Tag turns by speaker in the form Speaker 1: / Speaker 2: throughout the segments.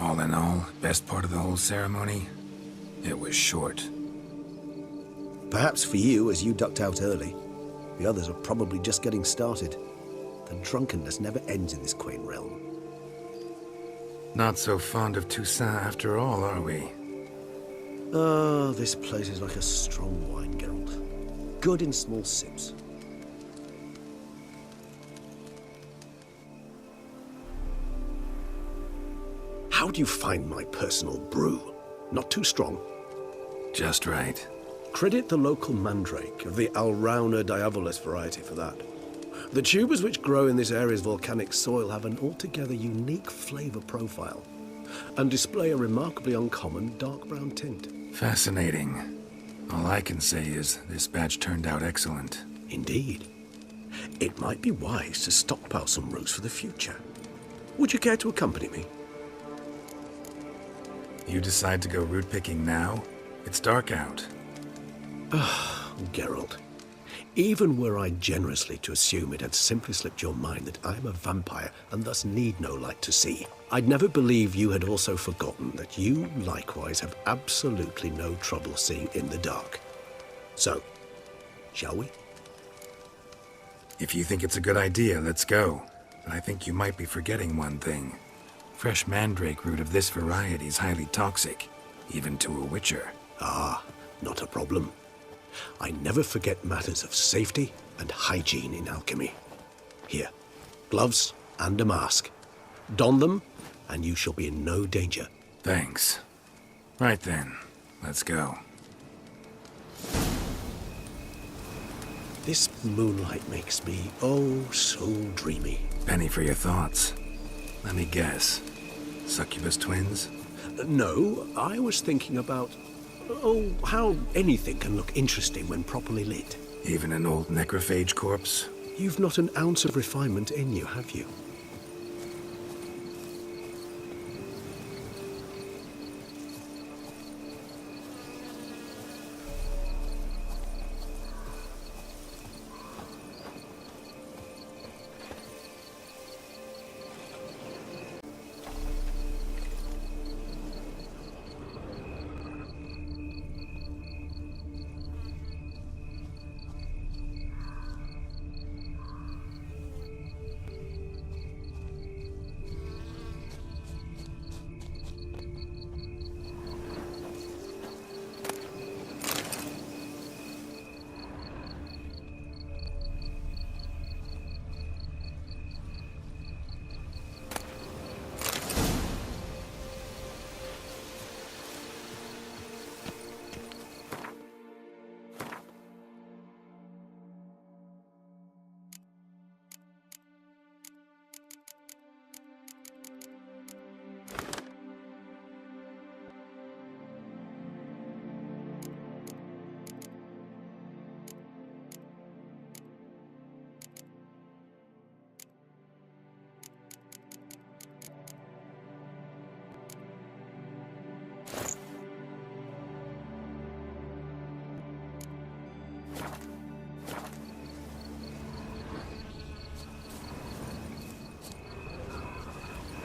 Speaker 1: All in all, best part of the whole ceremony? It was short.
Speaker 2: Perhaps for you, as you ducked out early. The others are probably just getting started. The drunkenness never ends in this quaint realm.
Speaker 1: Not so fond of Toussaint after all, are we?
Speaker 2: Ah, this place is like a strong wine, Geralt. Good in small sips. How do you find my personal brew? Not too strong?
Speaker 1: Just right.
Speaker 2: Credit the local mandrake of the Alrauna diavolus variety for that. The tubers which grow in this area's volcanic soil have an altogether unique flavor profile and display a remarkably uncommon dark brown tint.
Speaker 1: Fascinating. All I can say is this batch turned out excellent.
Speaker 2: Indeed. It might be wise to stockpile some roots for the future. Would you care to accompany me?
Speaker 1: You decide to go root picking now? It's dark out.
Speaker 2: Geralt, even were I generously to assume it had simply slipped your mind that I am a vampire and thus need no light to see, I'd never believe you had also forgotten that you likewise have absolutely no trouble seeing in the dark. So, shall we?
Speaker 1: If you think it's a good idea, let's go. But I think you might be forgetting one thing. Fresh mandrake root of this variety is highly toxic, even to a witcher.
Speaker 2: Ah, not a problem. I never forget matters of safety and hygiene in alchemy. Here, gloves and a mask. Don them, and you shall be in no danger.
Speaker 1: Thanks. Right then, let's go.
Speaker 2: This moonlight makes me, oh, so dreamy.
Speaker 1: Penny for your thoughts. Let me guess. Succubus twins?
Speaker 2: No, I was thinking about, how anything can look interesting when properly lit.
Speaker 1: Even an old necrophage corpse?
Speaker 2: You've not an ounce of refinement in you, have you?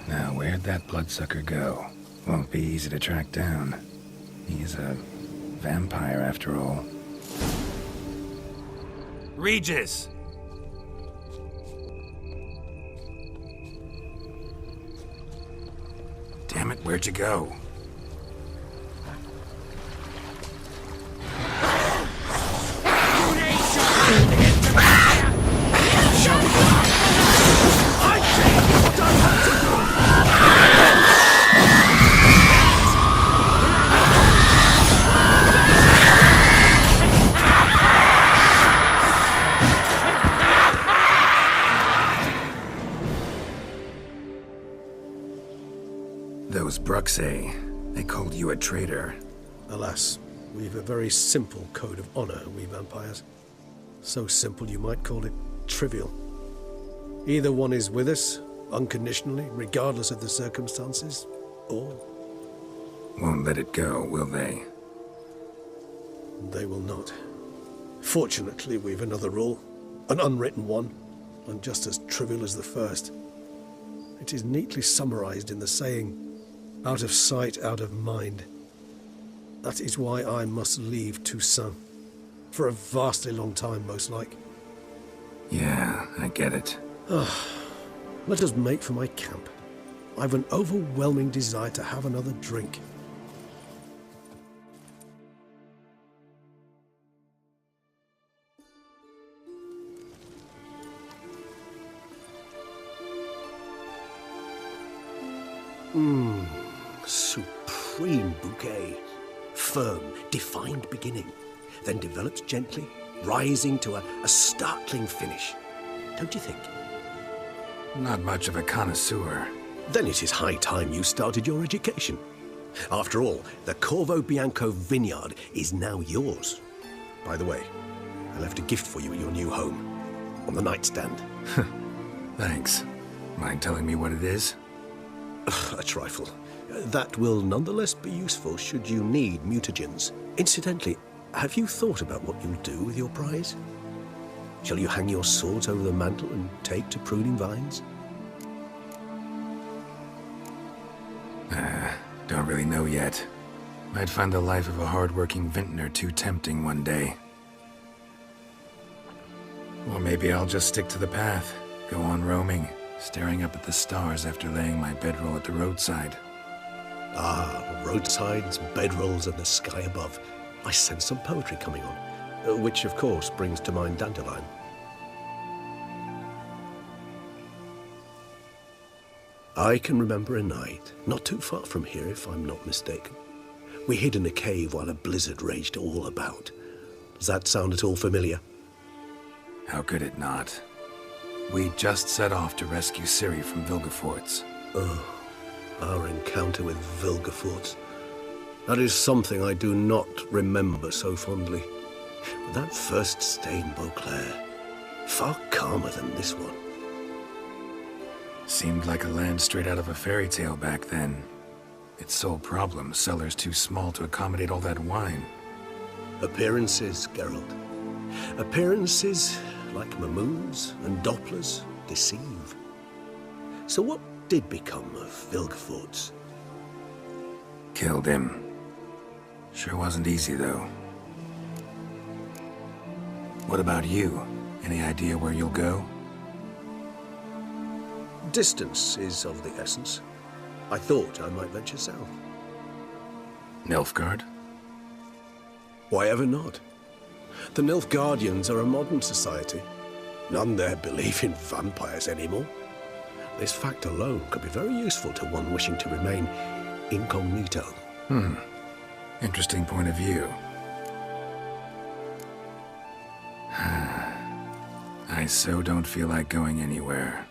Speaker 1: Now, where'd that bloodsucker go? Won't be easy to track down. He's a vampire, after all. Regis! Damn it, where'd you go? Those Bruxae, they called you a traitor.
Speaker 2: Alas, we've a very simple code of honor, we vampires. So simple you might call it trivial. Either one is with us, unconditionally, regardless of the circumstances, or...
Speaker 1: Won't let it go, will they?
Speaker 2: They will not. Fortunately, we've another rule, an unwritten one, and just as trivial as the first. It is neatly summarized in the saying, Out of sight, out of mind. That is why I must leave Toussaint. For a vastly long time, most like.
Speaker 1: Yeah, I get it.
Speaker 2: Let us make for my camp. I've an overwhelming desire to have another drink. Supreme bouquet. Firm, defined beginning, then develops gently, rising to a startling finish. Don't you think?
Speaker 1: Not much of a connoisseur.
Speaker 2: Then it is high time you started your education. After all, the Corvo Bianco vineyard is now yours. By the way, I left a gift for you at your new home, on the nightstand.
Speaker 1: Thanks. Mind telling me what it is?
Speaker 2: A trifle. That will nonetheless be useful should you need mutagens. Incidentally, have you thought about what you'll do with your prize? Shall you hang your swords over the mantle and take to pruning vines?
Speaker 1: Don't really know yet. Might find the life of a hard-working vintner too tempting one day. Or maybe I'll just stick to the path, go on roaming, staring up at the stars after laying my bedroll at the roadside.
Speaker 2: Ah, roadsides, bedrolls, and the sky above. I sense some poetry coming on, which of course brings to mind Dandelion. I can remember a night, not too far from here if I'm not mistaken. We hid in a cave while a blizzard raged all about. Does that sound at all familiar?
Speaker 1: How could it not? We just set off to rescue Ciri from Vilgefortz.
Speaker 2: Oh, our encounter with Vilgefortz. That is something I do not remember so fondly. But that first stay in Beauclair, far calmer than this one.
Speaker 1: Seemed like a land straight out of a fairy tale back then. Its sole problem, cellars too small to accommodate all that wine.
Speaker 2: Appearances, Geralt. Appearances, like Mamoons and Dopplers, deceive. So what did become of Vilgefortz?
Speaker 1: Killed him. Sure wasn't easy, though. What about you? Any idea where you'll go?
Speaker 2: Distance is of the essence. I thought I might venture south.
Speaker 1: Nilfgaard?
Speaker 2: Why ever not? The Nilfgaardians are a modern society. None there believe in vampires anymore. This fact alone could be very useful to one wishing to remain incognito.
Speaker 1: Interesting point of view. I so don't feel like going anywhere.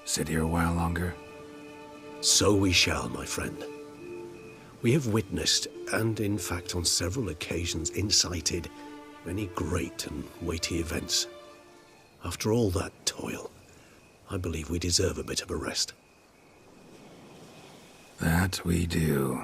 Speaker 1: Sit here a while longer?
Speaker 2: So we shall, my friend. We have witnessed, and in fact on several occasions incited, many great and weighty events. After all that toil, I believe we deserve a bit of a rest.
Speaker 1: That we do.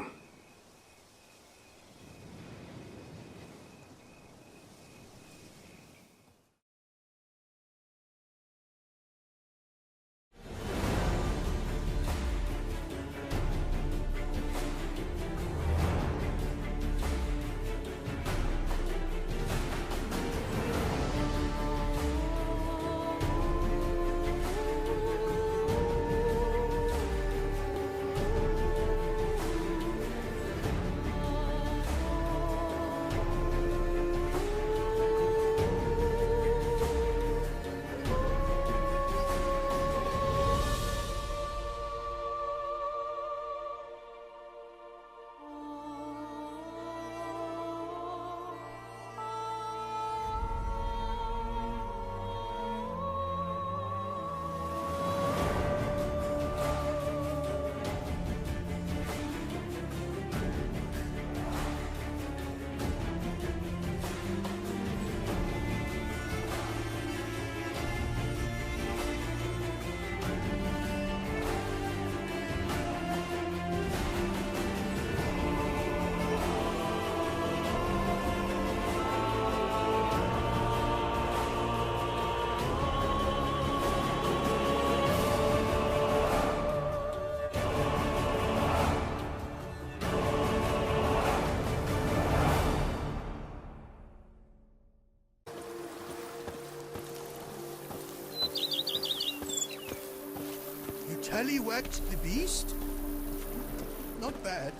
Speaker 3: Tallywhacked the beast? Not bad.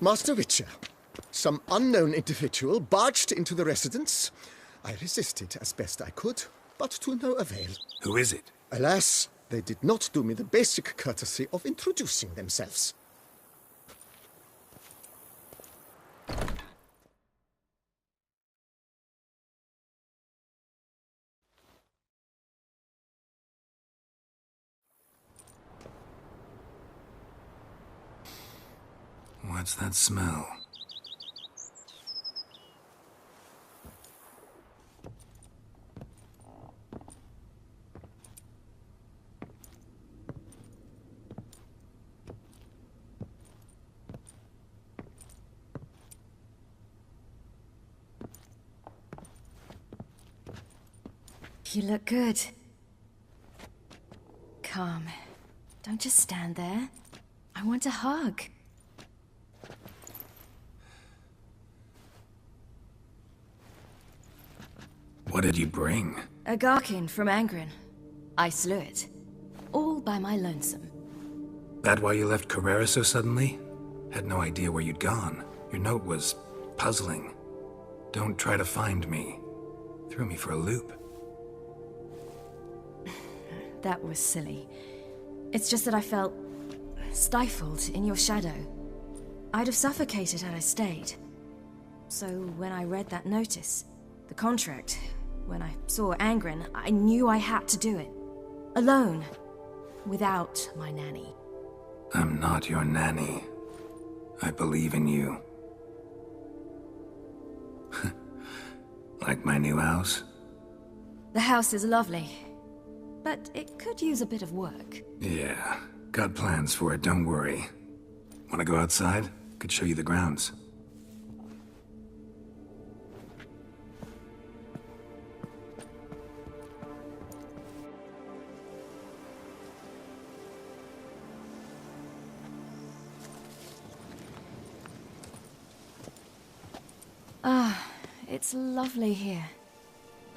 Speaker 4: Master Witcher, some unknown individual barged into the residence. I resisted as best I could, but to no avail.
Speaker 1: Who is it?
Speaker 4: Alas, they did not do me the basic courtesy of introducing themselves.
Speaker 1: What's that smell?
Speaker 5: You look good. Calm. Don't just stand there. I want a hug.
Speaker 1: What did you bring?
Speaker 5: A Garkin from Angren. I slew it. All by my lonesome.
Speaker 1: That why you left Carrera so suddenly? Had no idea where you'd gone. Your note was puzzling. Don't try to find me. Threw me for a loop.
Speaker 5: That was silly. It's just that I felt stifled in your shadow. I'd have suffocated had I stayed. So when I read that notice, the contract, when I saw Angren, I knew I had to do it. Alone. Without my nanny.
Speaker 1: I'm not your nanny. I believe in you. Like my new house?
Speaker 5: The house is lovely, but it could use a bit of work.
Speaker 1: Yeah, got plans for it, don't worry. Wanna go outside? Could show you the grounds.
Speaker 5: Ah, it's lovely here.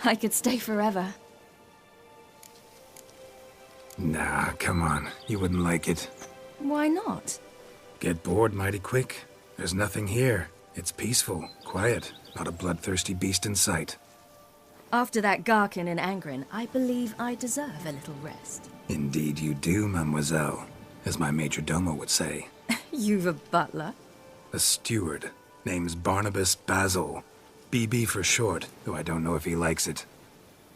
Speaker 5: I could stay forever.
Speaker 1: Nah, come on. You wouldn't like it.
Speaker 5: Why not?
Speaker 1: Get bored mighty quick. There's nothing here. It's peaceful, quiet, not a bloodthirsty beast in sight.
Speaker 5: After that Garkin in Angren, I believe I deserve a little rest.
Speaker 1: Indeed you do, mademoiselle. As my major domo would say.
Speaker 5: You've a butler?
Speaker 1: A steward. Name's Barnabas Basil. BB for short, though I don't know if he likes it.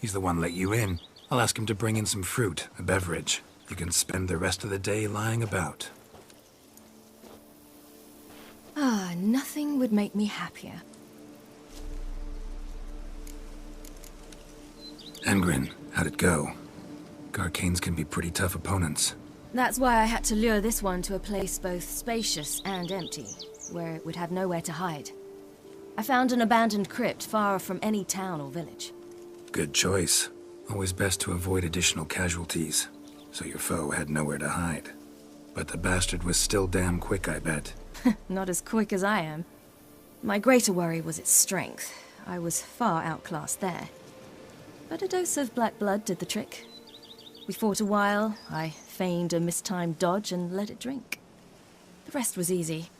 Speaker 1: He's the one let you in. I'll ask him to bring in some fruit, a beverage. You can spend the rest of the day lying about.
Speaker 5: Ah, nothing would make me happier.
Speaker 1: Angren, how'd it go? Garcanes can be pretty tough opponents.
Speaker 5: That's why I had to lure this one to a place both spacious and empty, where it would have nowhere to hide. I found an abandoned crypt far from any town or village.
Speaker 1: Good choice. Always best to avoid additional casualties, so your foe had nowhere to hide. But the bastard was still damn quick, I bet.
Speaker 5: Not as quick as I am. My greater worry was its strength. I was far outclassed there. But a dose of black blood did the trick. We fought a while, I feigned a mistimed dodge and let it drink. The rest was easy.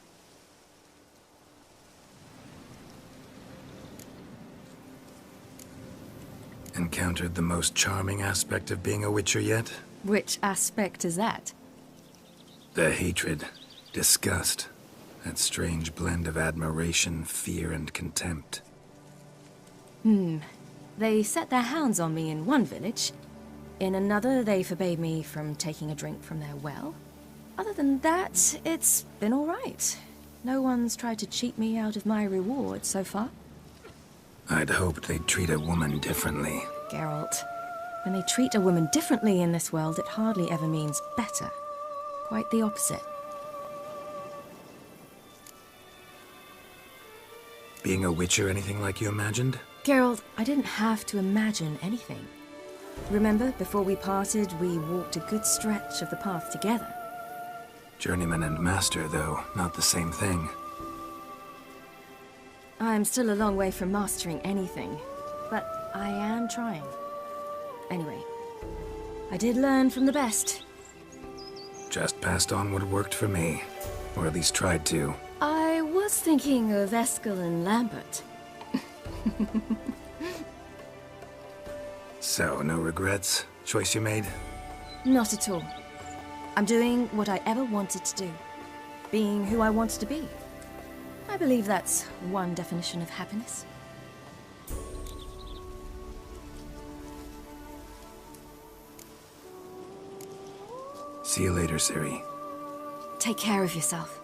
Speaker 1: Encountered the most charming aspect of being a Witcher yet?
Speaker 5: Which aspect is that?
Speaker 1: The hatred, disgust, that strange blend of admiration, fear, and contempt.
Speaker 5: They set their hounds on me in one village. In another, they forbade me from taking a drink from their well. Other than that, it's been all right. No one's tried to cheat me out of my reward so far.
Speaker 1: I'd hoped they'd treat a woman differently.
Speaker 5: Geralt, when they treat a woman differently in this world, it hardly ever means better. Quite the opposite.
Speaker 1: Being a witch or anything like you imagined?
Speaker 5: Geralt, I didn't have to imagine anything. Remember, before we parted, we walked a good stretch of the path together.
Speaker 1: Journeyman and master, though, not the same thing.
Speaker 5: I'm still a long way from mastering anything, but I am trying. Anyway, I did learn from the best.
Speaker 1: Just passed on what worked for me. Or at least tried to.
Speaker 5: I was thinking of Eskel and Lambert.
Speaker 1: So, no regrets? Choice you made?
Speaker 5: Not at all. I'm doing what I ever wanted to do. Being who I wanted to be. I believe that's one definition of happiness.
Speaker 1: See you later, Ciri.
Speaker 5: Take care of yourself.